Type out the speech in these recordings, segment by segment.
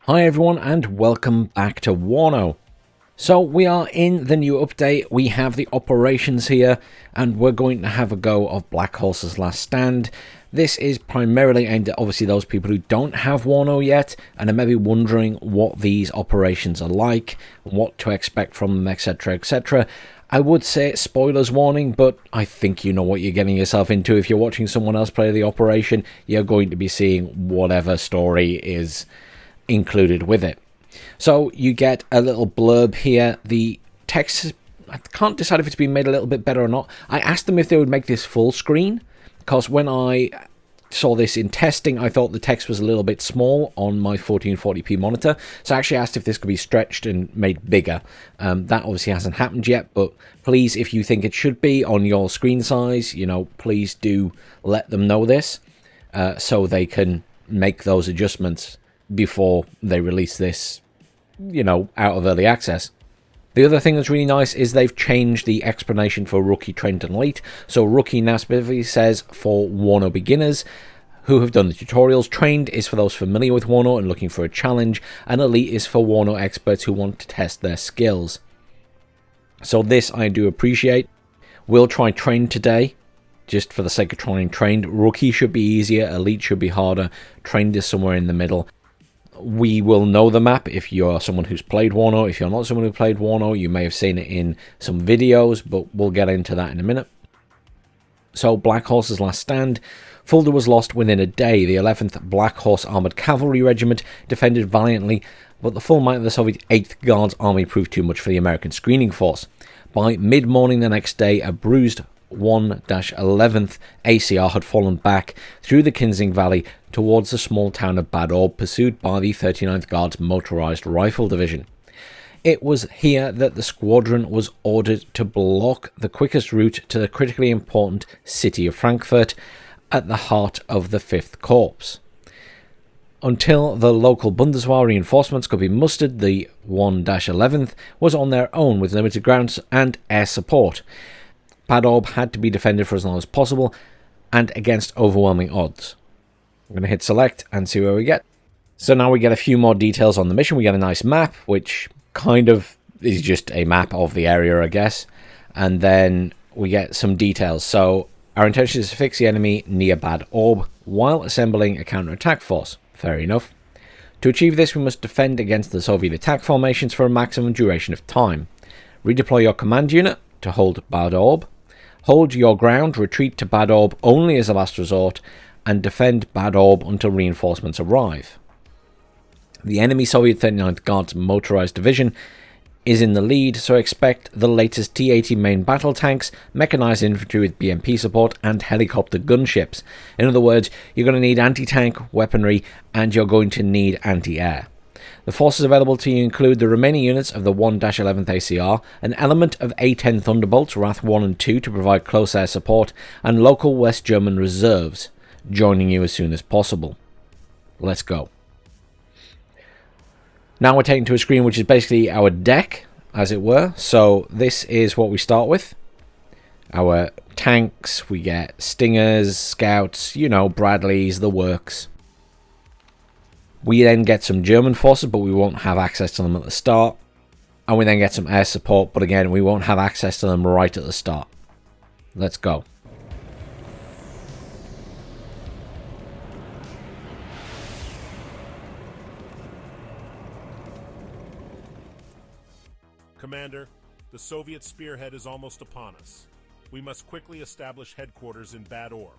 Hi everyone and welcome back to WARNO. So we are in the new update, we have the operations here and we're going to have a go of Black Horse's Last Stand. This is primarily aimed at obviously those people who don't have WARNO yet and are maybe wondering what these operations are like, what to expect from them, etc, etc. I would say spoilers warning, but I think you know what you're getting yourself into. If you're watching someone else play the operation, you're going to be seeing whatever story is included with it. So you get a little blurb here. The text, I can't decide if it's been made a little bit better or not. I asked them if they would make this full screen, because when I saw this in testing, I thought the text was a little bit small on my 1440p monitor. So I actually asked if this could be stretched and made bigger. That obviously hasn't happened yet, but please, if you think it should be on your screen size, you know, please do let them know this so they can make those adjustments before they release this, you know, out of early access. The other thing that's really nice is they've changed the explanation for Rookie, Trained and Elite. So Rookie now specifically says for WARNO beginners who have done the tutorials. Trained is for those familiar with WARNO and looking for a challenge. And Elite is for WARNO experts who want to test their skills. So this I do appreciate. We'll try Trained today, just for the sake of trying Trained. Rookie should be easier, Elite should be harder, Trained is somewhere in the middle. We will know the map if you're someone who's played WARNO. If you're not someone who played WARNO, you may have seen it in some videos, but we'll get into that in a minute. So, Black Horse's Last Stand. Fulda was lost within a day. The 11th Black Horse Armoured Cavalry Regiment defended valiantly, but the full might of the Soviet 8th Guards Army proved too much for the American screening force. By mid-morning the next day, a bruised 1-11th ACR had fallen back through the Kinzig Valley towards the small town of Bad Orb, pursued by the 39th Guards Motorized Rifle Division. It was here that the squadron was ordered to block the quickest route to the critically important city of Frankfurt at the heart of the 5th Corps. Until the local Bundeswehr reinforcements could be mustered, the 1-11th was on their own with limited ground and air support. Bad Orb had to be defended for as long as possible and against overwhelming odds. I'm going to hit select and see where we get. So now we get a few more details on the mission. We get a nice map, which kind of is just a map of the area, I guess. And then we get some details. So our intention is to fix the enemy near Bad Orb while assembling a counterattack force. Fair enough. To achieve this, we must defend against the Soviet attack formations for a maximum duration of time. Redeploy your command unit to hold Bad Orb. Hold your ground, retreat to Bad Orb only as a last resort, and defend Bad Orb until reinforcements arrive. The enemy Soviet 39th Guards Motorized Division is in the lead, so expect the latest T-80 main battle tanks, mechanized infantry with BMP support, and helicopter gunships. In other words, you're going to need anti-tank weaponry, and you're going to need anti-air. The forces available to you include the remaining units of the 1-11th ACR, an element of A-10 Thunderbolts, Wrath 1 and 2 to provide close air support, and local West German reserves, joining you as soon as possible. Let's go. Now we're taken to a screen which is basically our deck, as it were. So this is what we start with. Our tanks, we get Stingers, Scouts, you know, Bradleys, the works. We then get some German forces, but we won't have access to them at the start. And we then get some air support, but again, we won't have access to them right at the start. Let's go. Commander, the Soviet spearhead is almost upon us. We must quickly establish headquarters in Bad Orb.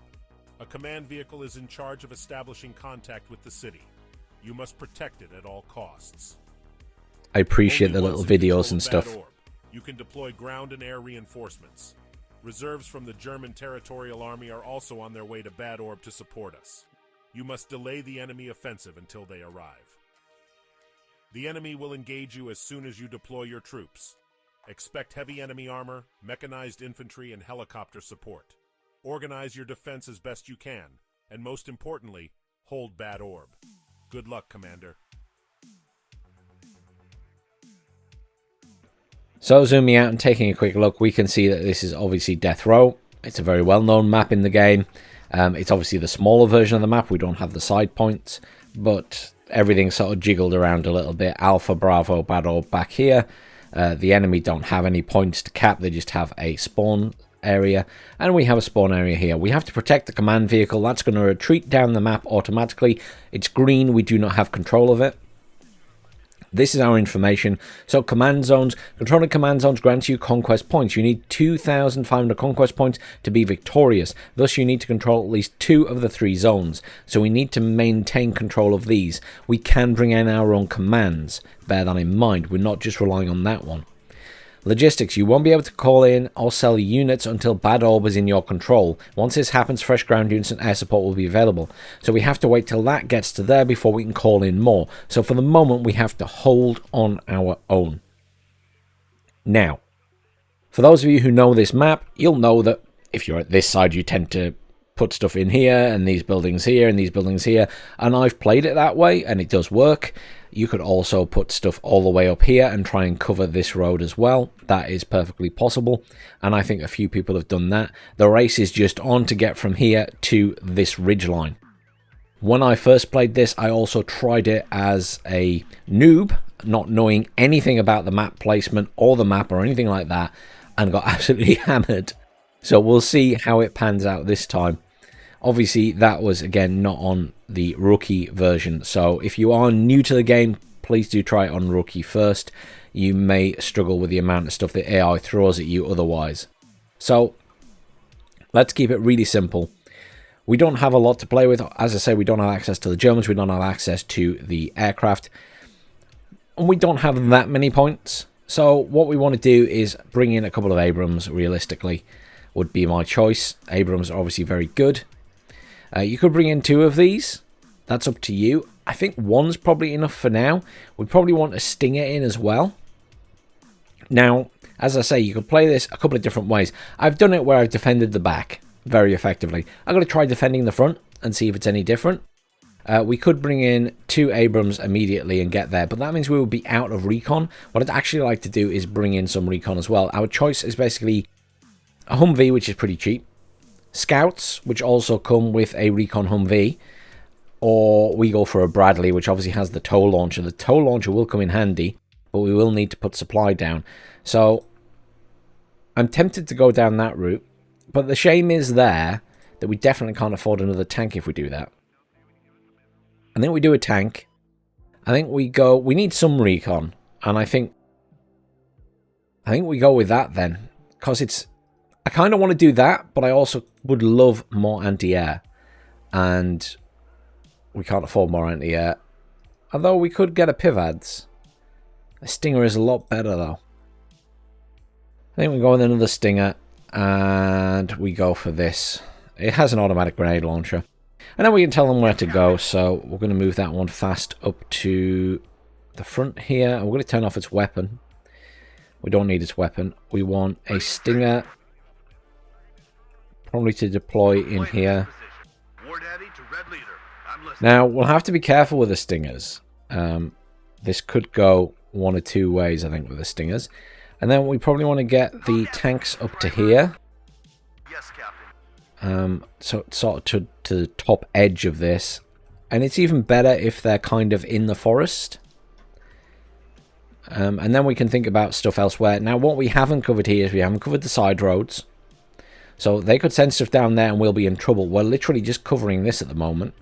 A command vehicle is in charge of establishing contact with the city. You must protect it at all costs. I appreciate the little videos and stuff. You can deploy ground and air reinforcements. Reserves from the German Territorial Army are also on their way to Bad Orb to support us. You must delay the enemy offensive until they arrive. The enemy will engage you as soon as you deploy your troops. Expect heavy enemy armor, mechanized infantry, and helicopter support. Organize your defense as best you can, and most importantly, hold Bad Orb. Good luck, Commander. So zooming out and taking a quick look, we can see that this is obviously Death Row. It's a very well-known map in the game. It's obviously the smaller version of the map. We don't have the side points, but everything sort of jiggled around a little bit. Alpha, Bravo, Bad Orb back here. The enemy don't have any points to cap. They just have a spawn area, and we have a spawn area here. We have to protect the command vehicle. That's going to retreat down the map automatically. It's green. We do not have control of it. This is our information. So command zones, controlling command zones grants you conquest points. You need 2,500 conquest points to be victorious. Thus you need to control at least 2 of the 3 zones. So we need to maintain control of these. We can bring in our own commands. Bear that in mind. We're not just relying on that one. Logistics, you won't be able to call in or sell units until Bad Orb is in your control. Once this happens, fresh ground units and air support will be available. So we have to wait till that gets to there before we can call in more. So for the moment, we have to hold on our own. Now, for those of you who know this map, you'll know that if you're at this side, you tend to put stuff in here, and these buildings here, and these buildings here. And I've played it that way, and it does work. You could also put stuff all the way up here and try and cover this road as well. That is perfectly possible, and I think a few people have done that. The race is just on to get from here to this ridgeline. When I first played this, I also tried it as a noob, not knowing anything about the map placement or the map or anything like that, and got absolutely hammered. So we'll see how it pans out this time. Obviously, that was, again, not on the rookie version. So if you are new to the game, please do try it on rookie first. You may struggle with the amount of stuff the AI throws at you otherwise. So let's keep it really simple. We don't have a lot to play with. As I say, we don't have access to the Germans. We don't have access to the aircraft. And we don't have that many points. So what we want to do is bring in a couple of Abrams, realistically, would be my choice. Abrams are obviously very good. You could bring in 2 of these. That's up to you. I think 1's probably enough for now. We'd probably want a Stinger in as well. Now, as I say, you could play this a couple of different ways. I've done it where I've defended the back very effectively. I'm going to try defending the front and see if it's any different. We could bring in 2 Abrams immediately and get there, but that means we would be out of recon. What I'd actually like to do is bring in some recon as well. Our choice is basically a Humvee, which is pretty cheap. Scouts, which also come with a recon Humvee, or we go for a Bradley, which obviously has the tow launcher. The tow launcher will come in handy, but we will need to put supply down. So I'm tempted to go down that route, but the shame is there that we definitely can't afford another tank if we do that. I think we do a tank. I think we need some recon, and I think we go with that then, because I kind of want to do that, but I also would love more anti-air. And we can't afford more anti-air. Although we could get a Pivads. A Stinger is a lot better, though. I think we go with another Stinger, and we go for this. It has an automatic grenade launcher. And then we can tell them where to go, so we're going to move that one fast up to the front here. And we're going to turn off its weapon. We don't need its weapon. We want a Stinger, probably to deploy in here. Now, we'll have to be careful with the Stingers. This could go one or 2 ways, I think, with the Stingers. And then we probably want to get the tanks up to here. So sort of to the top edge of this. And it's even better if they're kind of in the forest. And then we can think about stuff elsewhere. Now, what we haven't covered here is we haven't covered the side roads. So they could send stuff down there and we'll be in trouble. We're literally just covering this at the moment,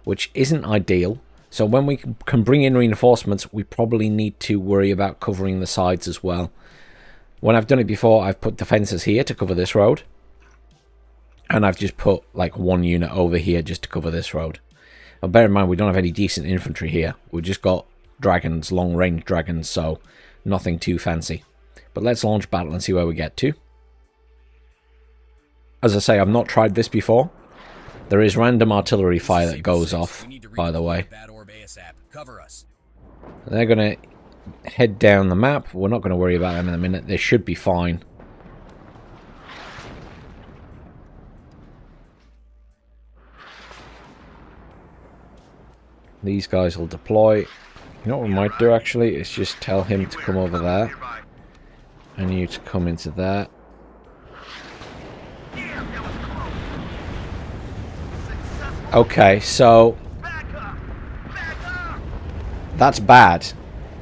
which isn't ideal. So when we can bring in reinforcements, we probably need to worry about covering the sides as well. When I've done it before, I've put defenses here to cover this road. And I've just put like 1 unit over here just to cover this road. But bear in mind, we don't have any decent infantry here. We've just got dragons, long-range dragons, so nothing too fancy. But let's launch battle and see where we get to. As I say, I've not tried this before. There is random artillery fire that goes off, by the way. They're going to head down the map. We're not going to worry about them in a minute. They should be fine. These guys will deploy. You know what we might do, actually? Is just tell him to come over there. And you to come into there. Okay, so That's bad.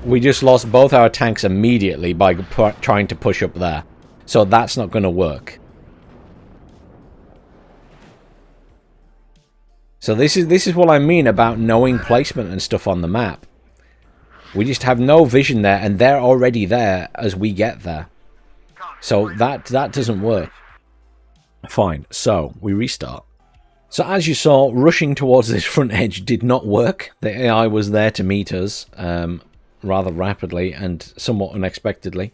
We just lost both our tanks immediately by trying to push up there. So that's not going to work. So this is what I mean about knowing placement and stuff on the map. We just have no vision there, and they're already there as we get there. So that doesn't work. Fine, so we restart. So as you saw, rushing towards this front edge did not work. The AI was there to meet us rather rapidly and somewhat unexpectedly.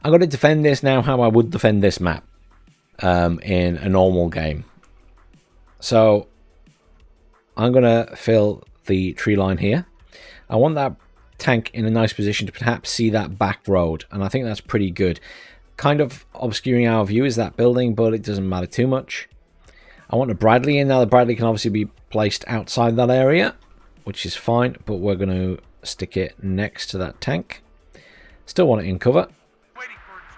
I'm going to defend this now how I would defend this map in a normal game. So I'm going to fill the tree line here. I want that tank in a nice position to perhaps see that back road, and I think that's pretty good. Kind of obscuring our view is that building, but it doesn't matter too much. I want a Bradley in. Now the Bradley can obviously be placed outside that area, which is fine, but we're going to stick it next to that tank. Still want it in cover.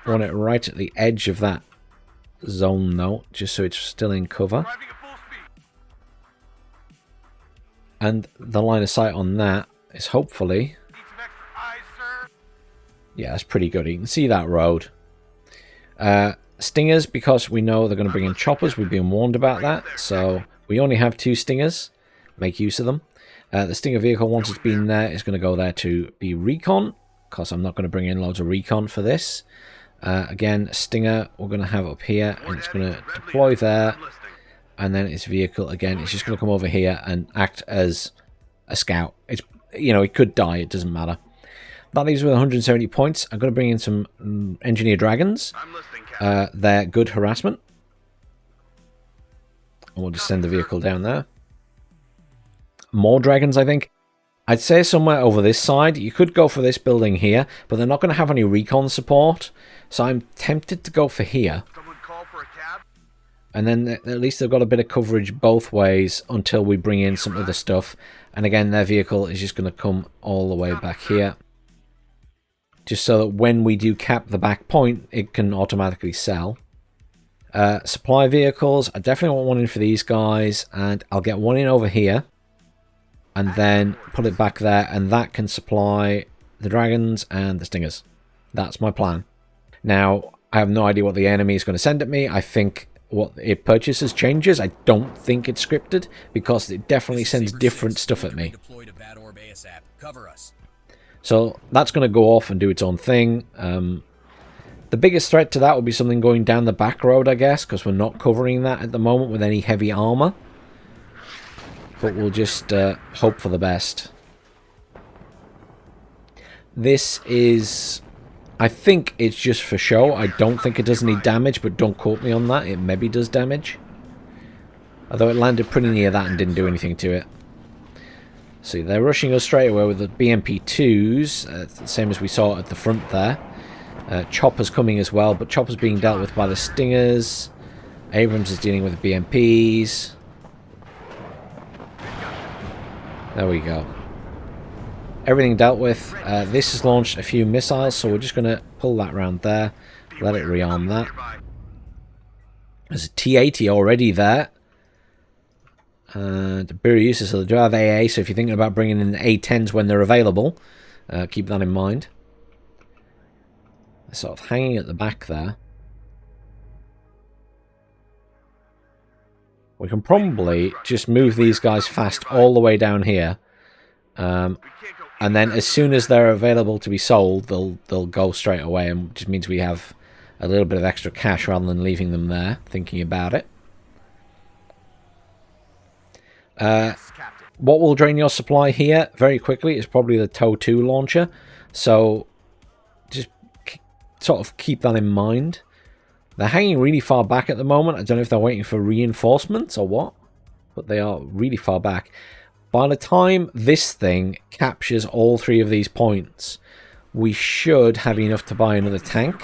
Want it right at the edge of that zone though, just so it's still in cover. And the line of sight on that is hopefully... yeah, that's pretty good. You can see that road. Stingers, because we know they're going to bring in choppers. We've been warned about that. So we only have 2 stingers. Make use of them. The stinger vehicle, once it's been there, is going to go there to be recon, because I'm not going to bring in loads of recon for this. Again, stinger we're going to have up here, and it's going to deploy there. And then its vehicle, again, it's just going to come over here and act as a scout. It's, you know, it could die. It doesn't matter. That leaves with 170 points. I'm going to bring in some engineer dragons. They're good harassment. And we'll just send the vehicle down there. More dragons, I think. I'd say somewhere over this side. You could go for this building here, but they're not going to have any recon support. So I'm tempted to go for here. And then at least they've got a bit of coverage both ways until we bring in some other stuff. And again, their vehicle is just going to come all the way back here. Just so that when we do cap the back point, it can automatically sell. Supply vehicles, I definitely want one in for these guys. And I'll get one in over here. And then put it back there. And that can supply the dragons and the stingers. That's my plan. Now, I have no idea what the enemy is going to send at me. I think what it purchases changes. I don't think it's scripted, because it definitely sends different stuff at me. So that's going to go off and do its own thing. The biggest threat to that would be something going down the back road, I guess, because we're not covering that at the moment with any heavy armor. But we'll just hope for the best. This is... I think it's just for show. I don't think it does any damage, but don't quote me on that. It maybe does damage. Although it landed pretty near that and didn't do anything to it. See, they're rushing us straight away with the BMP-2s, same as we saw at the front there. Chopper's coming as well, but Chopper's being dealt with by the Stingers. Abrams is dealing with the BMPs. There we go. Everything dealt with. This has launched a few missiles, so we're just going to pull that round there. Let it rearm that. There's a T-80 already there. And Buriusa, so they do have AA, so if you're thinking about bringing in the A-10s when they're available, keep that in mind. They're sort of hanging at the back there. We can probably just move these guys fast all the way down here. And then as soon as they're available to be sold, they'll go straight away, and just means we have a little bit of extra cash rather than leaving them there, thinking about it. What will drain your supply here very quickly is probably the TOW-2 launcher, so just sort of keep that in mind. They're hanging really far back at the moment. I don't know if they're waiting for reinforcements or what, but they are really far back. By the time this thing captures all 3 of these points, we should have enough to buy another tank.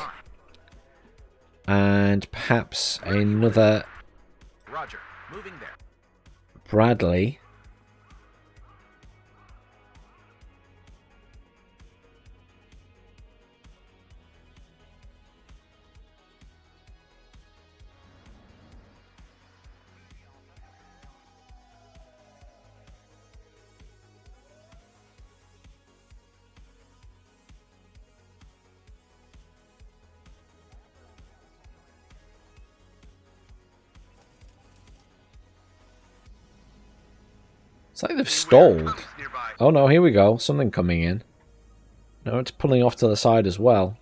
And perhaps another Bradley. It's like they've stalled. Oh no, here we go. Something coming in. No, it's pulling off to the side as well.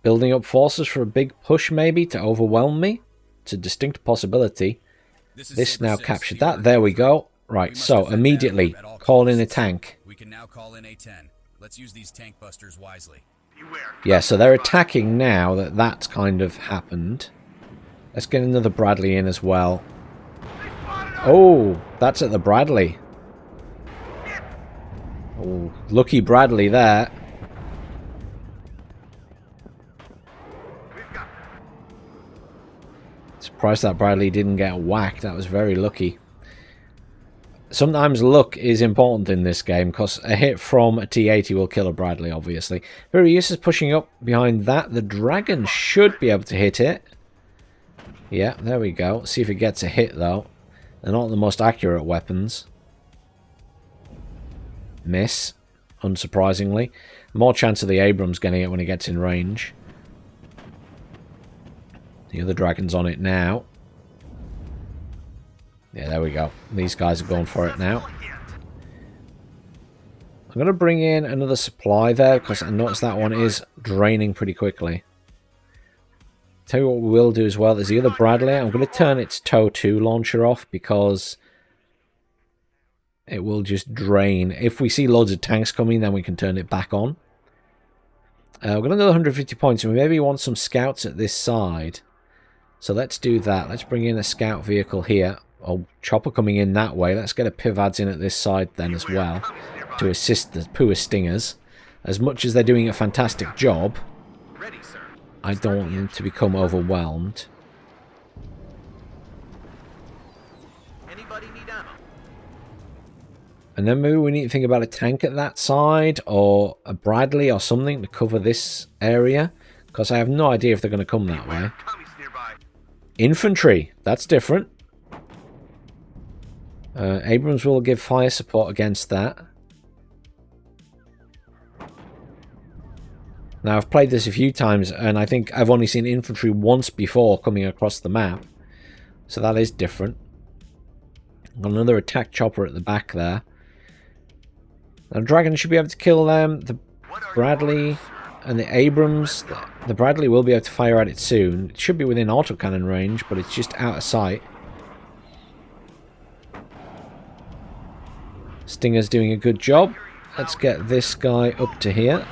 Building up forces for a big push maybe to overwhelm me? It's a distinct possibility. This now captured that. There we go. Right, so immediately call in a tank. We can now call in A10. Let's use these tank busters wisely. Yeah, so they're attacking now that that's kind of happened. Let's get another Bradley in as well. Oh, that's at the Bradley. Oh, lucky Bradley there. Surprised that Bradley didn't get whacked. That was very lucky. Sometimes luck is important in this game, because a hit from a T-80 will kill a Bradley, obviously. Furious is pushing up behind that. The Dragon should be able to hit it. Yeah, there we go. See if it gets a hit, though. They're not the most accurate weapons. Miss, unsurprisingly. More chance of the Abrams getting it when it gets in range. The other Dragon's on it now. Yeah, there we go. These guys are going for it now. I'm going to bring in another supply there, because I noticed that one is draining pretty quickly. Tell you what we will do as well. There's the other Bradley. I'm going to turn its TOW 2 launcher off, because it will just drain. If we see loads of tanks coming, then we can turn it back on. We've got another 150 points, and we maybe want some scouts at this side. So let's do that. Let's bring in a scout vehicle here. Oh, chopper coming in that way. Let's get a Pivads in at this side then as well, to assist the poor Stingers. As much as they're doing a fantastic job, I don't want them to become overwhelmed. And then maybe we need to think about a tank at that side, or a Bradley or something to cover this area, because I have no idea if they're going to come that way. Infantry, that's different. Abrams will give fire support against that. Now, I've played this a few times, and I think I've only seen infantry once before coming across the map. So that is different. Got another attack chopper at the back there. Now, Dragon should be able to kill the Bradley and the Abrams. The Bradley will be able to fire at it soon. It should be within autocannon range, but it's just out of sight. Stinger's doing a good job. Let's get this guy up to here.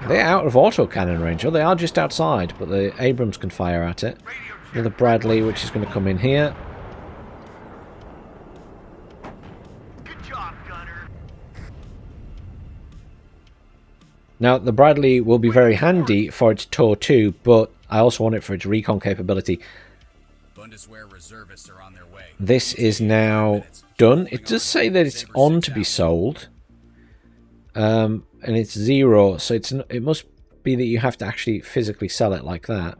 They're out of autocannon range. Oh, they are just outside, but the Abrams can fire at it. Another Bradley, which is going to come in here. Now, the Bradley will be very handy for its TOW 2, but I also want it for its recon capability. This is now done. It does say that it's on to be sold. And it's 0, so it must be that you have to actually physically sell it like that.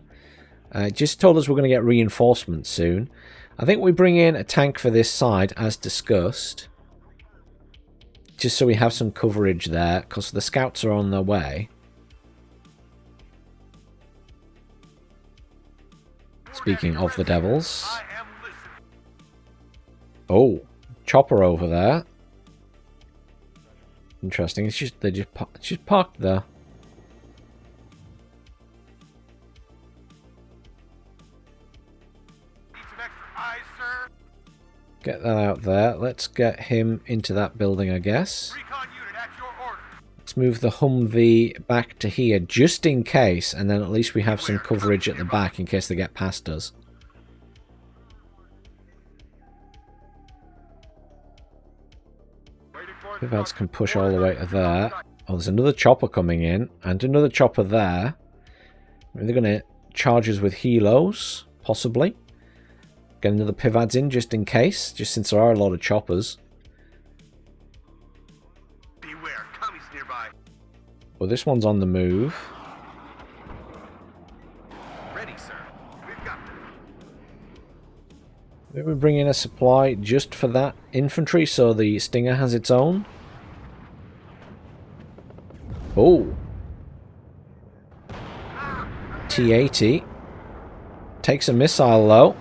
It just told us we're going to get reinforcements soon. I think we bring in a tank for this side, as discussed. Just so we have some coverage there, because the scouts are on their way. Speaking of the devils. Oh, chopper over there. Interesting. It's just they just parked there. Get that out there. Let's get him into that building, I guess. Let's move the Humvee back to here, just in case, and then at least we have some coverage at the back in case they get past us. Pivads can push all the way to there. Oh, there's another chopper coming in, and another chopper there. Maybe they're going to charge us with helos, possibly. Get another Pivads in just in case, just since there are a lot of choppers. Beware, commies nearby. Well, this one's on the move. Ready, sir. We've got them. Maybe we bring in a supply just for that infantry, so the Stinger has its own. Oh. T-80. Takes a missile, though.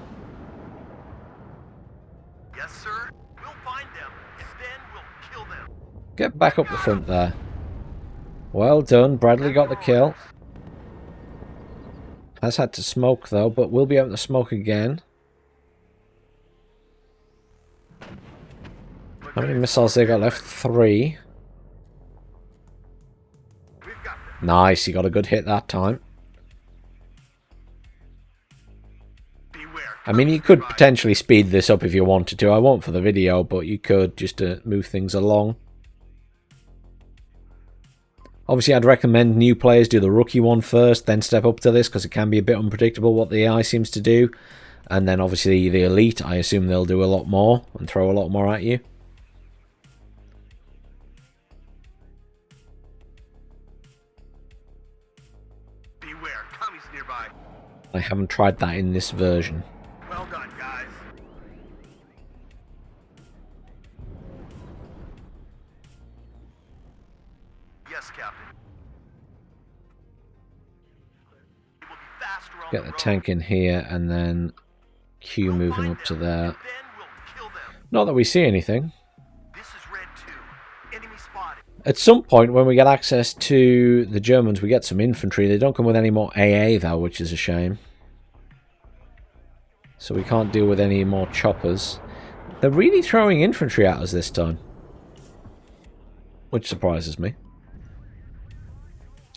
Get back up the front there. Well done. Bradley got the kill. Has had to smoke though, but we'll be able to smoke again. How many missiles they got left? 3. Nice, he got a good hit that time. I mean, you could potentially speed this up if you wanted to. I won't for the video, but you could just to move things along. Obviously, I'd recommend new players do the rookie one first, then step up to this, because it can be a bit unpredictable what the AI seems to do. And then obviously the elite, I assume they'll do a lot more and throw a lot more at you. Beware, commies nearby. I haven't tried that in this version. Well done, guys. Yes, Captain. It will be faster on Get the the road. tank in here and then Q moving Find up to them, there. and then we'll kill them. Not that we see anything. This is Red 2. Enemy spotted. At some point when we get access to the Germans, we get some infantry. They don't come with any more AA though, which is a shame. So we can't deal with any more choppers. They're really throwing infantry at us this time, which surprises me.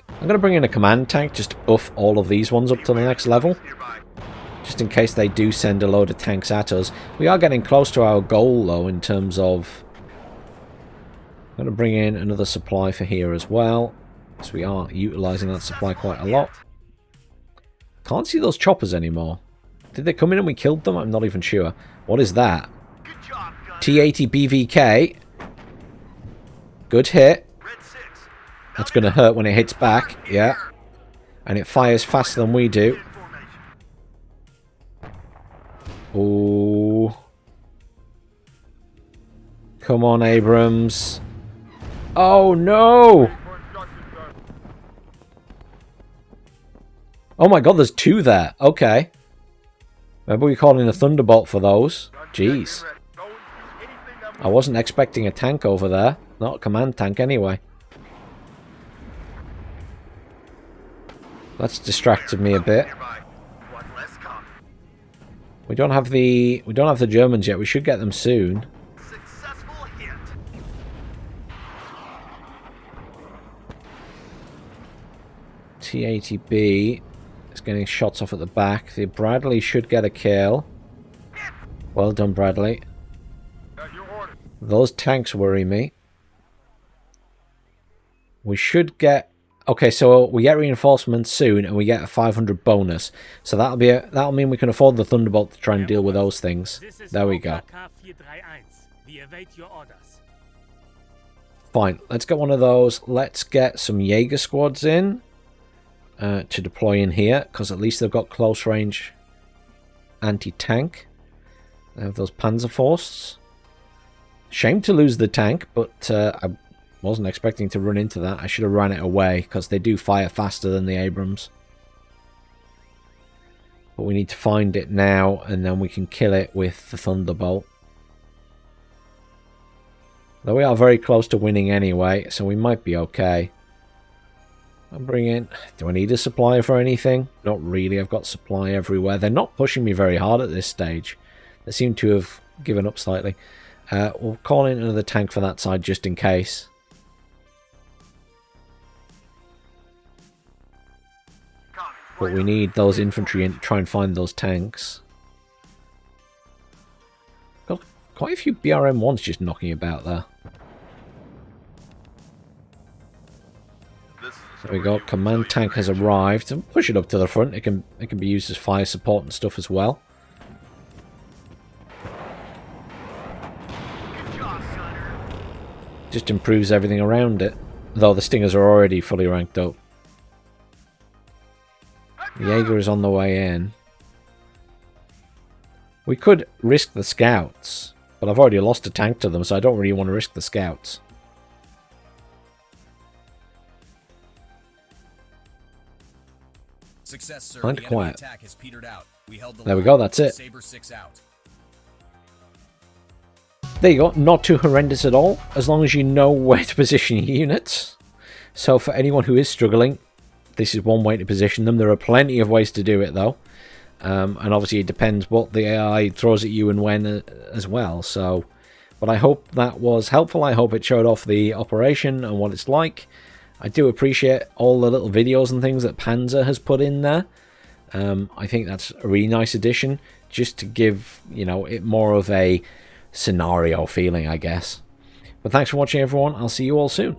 I'm going to bring in a command tank just to buff all of these ones up to the next level, Nearby. just in case they do send a load of tanks at us. We are getting close to our goal though in terms of... I'm going to bring in another supply for here as well, so we are utilising that supply quite a lot. Can't see those choppers anymore. Did they come in and we killed them? I'm not even sure. What is that? Good job, gun. T-80 BVK. Good hit. Red 6. That's going to hurt when it hits back. Yeah. And it fires faster than we do. In formation. Ooh. Come on, Abrams. Oh, no. Oh my god, there's 2 there. Okay. Maybe we call in a Thunderbolt for those. Jeez. I wasn't expecting a tank over there. Not a command tank anyway. That's distracted me a bit. Nearby. One less copy. We don't have the Germans yet. We should get them soon. Successful hit. T-80B is getting shots off at the back. The Bradley should get a kill. Well done, Bradley. Those tanks worry me. We should get... Okay, so we get reinforcements soon, and we get a 500 bonus. So that'll mean we can afford the Thunderbolt to try and deal with those things. There we go. Fine, let's get one of those. Let's get some Jaeger squads in to deploy in here, because at least they've got close range anti-tank. They have those Panzerfausts. Shame to lose the tank, but I wasn't expecting to run into that. I should have ran it away, because they do fire faster than the Abrams. But we need to find it now, and then we can kill it with the Thunderbolt. Though we are very close to winning anyway, so we might be okay. I'll bring in... Do I need a supply for anything? Not really, I've got supply everywhere. They're not pushing me very hard at this stage. They seem to have given up slightly. We'll call in another tank for that side just in case. But we need those infantry in to try and find those tanks. Got quite a few BRM-1s just knocking about there. There we go. Command tank has arrived. And push it up to the front. It can be used as fire support and stuff as well. Just improves everything around it. Though the Stingers are already fully ranked up. The Jaeger is on the way in. We could risk the scouts, but I've already lost a tank to them, so I don't really want to risk the scouts. Success, sir. Kinda The enemy quiet. attack has petered out. We held the There we line. go, that's it. Saber 6 out. There you go, not too horrendous at all, as long as you know where to position your units. So for anyone who is struggling, this is one way to position them. There are plenty of ways to do it though. And obviously it depends what the AI throws at you and when as well. So, but I hope that was helpful. I hope it showed off the operation and what it's like. I do appreciate all the little videos and things that Panzer has put in there. I think that's a really nice addition, just to give, you know, it more of a scenario feeling, I guess. But thanks for watching, everyone. I'll see you all soon.